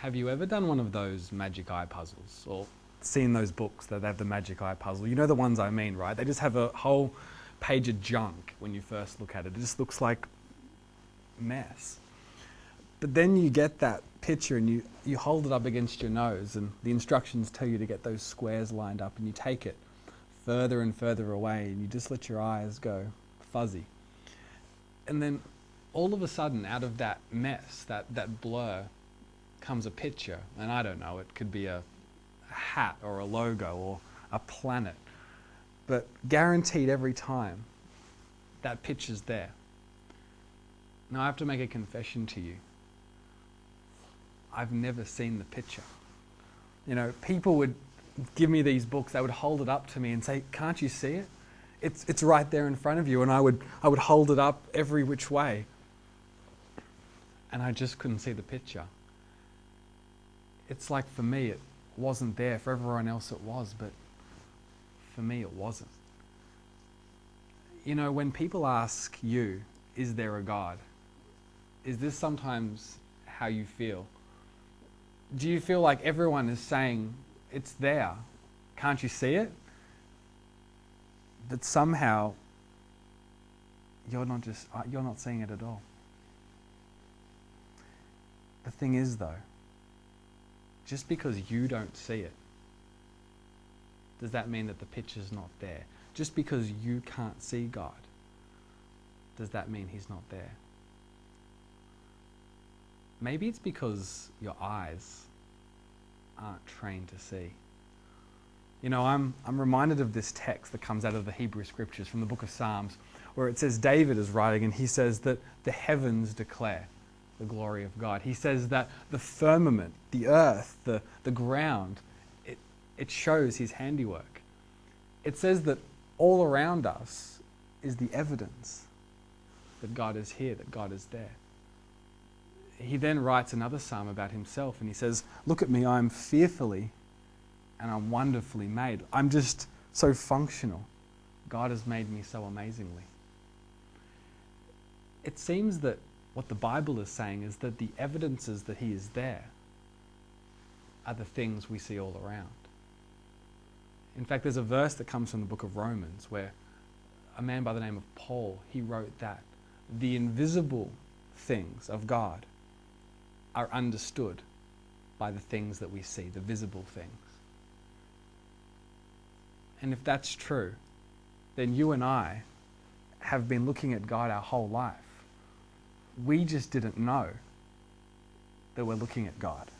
have you ever done one of those magic eye puzzles or seen those books that have the magic eye puzzle? You know the ones I mean, right? They just have a whole page of junk when you first look at it. It just looks like mess. But then you get that picture and you hold it up against your nose, and the instructions tell you to get those squares lined up, and you take it further and further away and you just let your eyes go fuzzy. And then all of a sudden, out of that mess, that blur, comes a picture. And I don't know, it could be a hat or a logo or a planet. But guaranteed every time, that picture's there. Now I have to make a confession to you. I've never seen the picture. You know, people would give me these books, they would hold it up to me and say, "Can't you see it? It's right there in front of you." And I would hold it up every which way. And I just couldn't see the picture. It's like for me it wasn't there, for everyone else it was, but for me it wasn't. You know, when people ask you, is there a God? Is this sometimes how you feel? Do you feel like everyone is saying, it's there, can't you see it? But somehow you're not seeing it at all. The thing is though, just because you don't see it, does that mean that the picture's not there? Just because you can't see God, does that mean He's not there? Maybe it's because your eyes aren't trained to see. You know, I'm reminded of this text that comes out of the Hebrew Scriptures from the book of Psalms, where it says David is writing and he says that the heavens declare the glory of God. He says that the firmament, the earth, the ground, it shows His handiwork. It says that all around us is the evidence that God is here, that God is there. He then writes another psalm about himself and he says, "Look at me, I'm fearfully and I'm wonderfully made. I'm just so functional. God has made me so amazingly." It seems that what the Bible is saying is that the evidences that He is there are the things we see all around. In fact, there's a verse that comes from the book of Romans where a man by the name of Paul, he wrote that the invisible things of God are understood by the things that we see, the visible things. And if that's true, then you and I have been looking at God our whole life. We just didn't know that we're looking at God.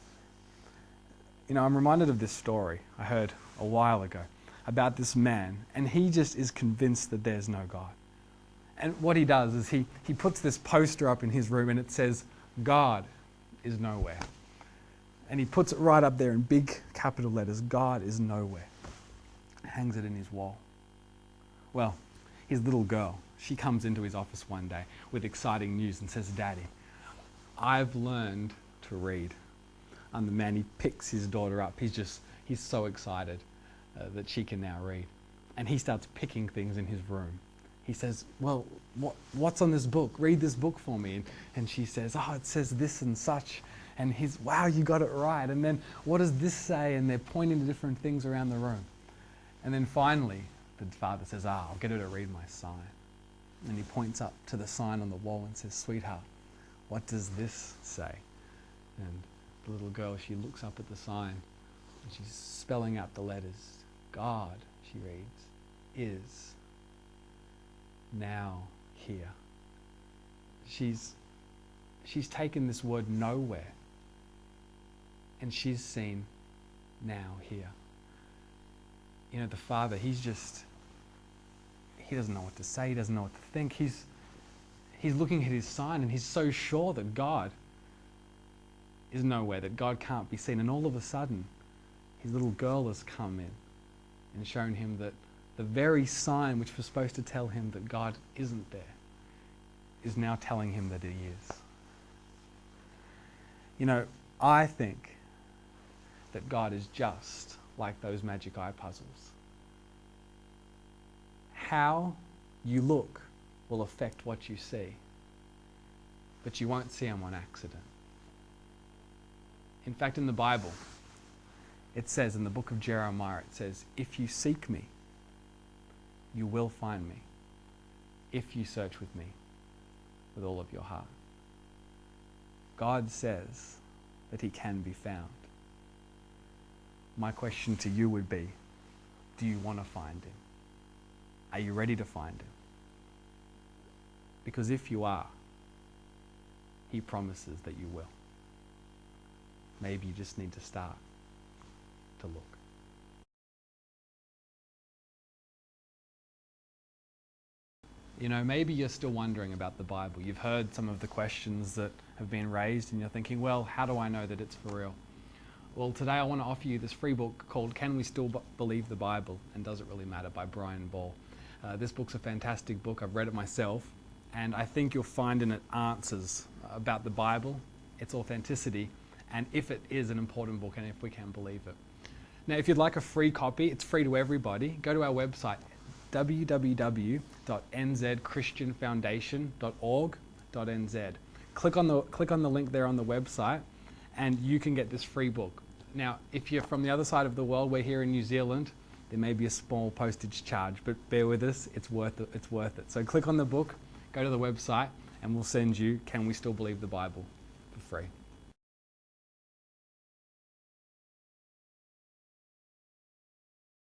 You know, I'm reminded of this story I heard a while ago about this man, and he just is convinced that there's no God. And what he does is he puts this poster up in his room and it says, "God is nowhere." And he puts it right up there in big capital letters, "God is nowhere." Hangs it in his wall. Well, his little girl, she comes into his office one day with exciting news and says, "Daddy, I've learned to read." And the man, he picks his daughter up. He's so excited that she can now read. And he starts picking things in his room. He says, "Well, what's on this book? Read this book for me." And she says, "Oh, it says this and such." And he's, "Wow, you got it right." And then, "What does this say?" And they're pointing to different things around the room. And then finally, the father says, "I'll get her to read my sign." And he points up to the sign on the wall and says, "Sweetheart, what does this say?" And the little girl, she looks up at the sign and she's spelling out the letters. "God," she reads, "is now here." She's taken this word nowhere and she's seen now here. You know, the father, he doesn't know what to say, he doesn't know what to think. He's looking at his sign and he's so sure that God is nowhere, that God can't be seen. And all of a sudden, his little girl has come in and shown him that the very sign which was supposed to tell him that God isn't there is now telling him that He is. You know, I think that God is just like those magic eye puzzles. How you look will affect what you see, but you won't see them on accident. In fact, in the Bible, it says in the book of Jeremiah, it says, if you seek me, you will find me, if you search with me with all of your heart. God says that he can be found. My question to you would be, do you want to find him? Are you ready to find him? Because if you are, he promises that you will. Maybe you just need to start to look. You know, maybe you're still wondering about the Bible. You've heard some of the questions that have been raised and you're thinking, well, how do I know that it's for real? Well, today I want to offer you this free book called Can We Still Believe the Bible and Does It Really Matter by Brian Ball. This book's a fantastic book. I've read it myself, and I think you'll find in it answers about the Bible, its authenticity, and if it is an important book and if we can believe it. Now, if you'd like a free copy, it's free to everybody. Go to our website, www.nzchristianfoundation.org.nz. Click on the link there on the website and you can get this free book. Now, if you're from the other side of the world, we're here in New Zealand, there may be a small postage charge, but bear with us, it's worth it. So click on the book, go to the website, and we'll send you Can We Still Believe the Bible for free.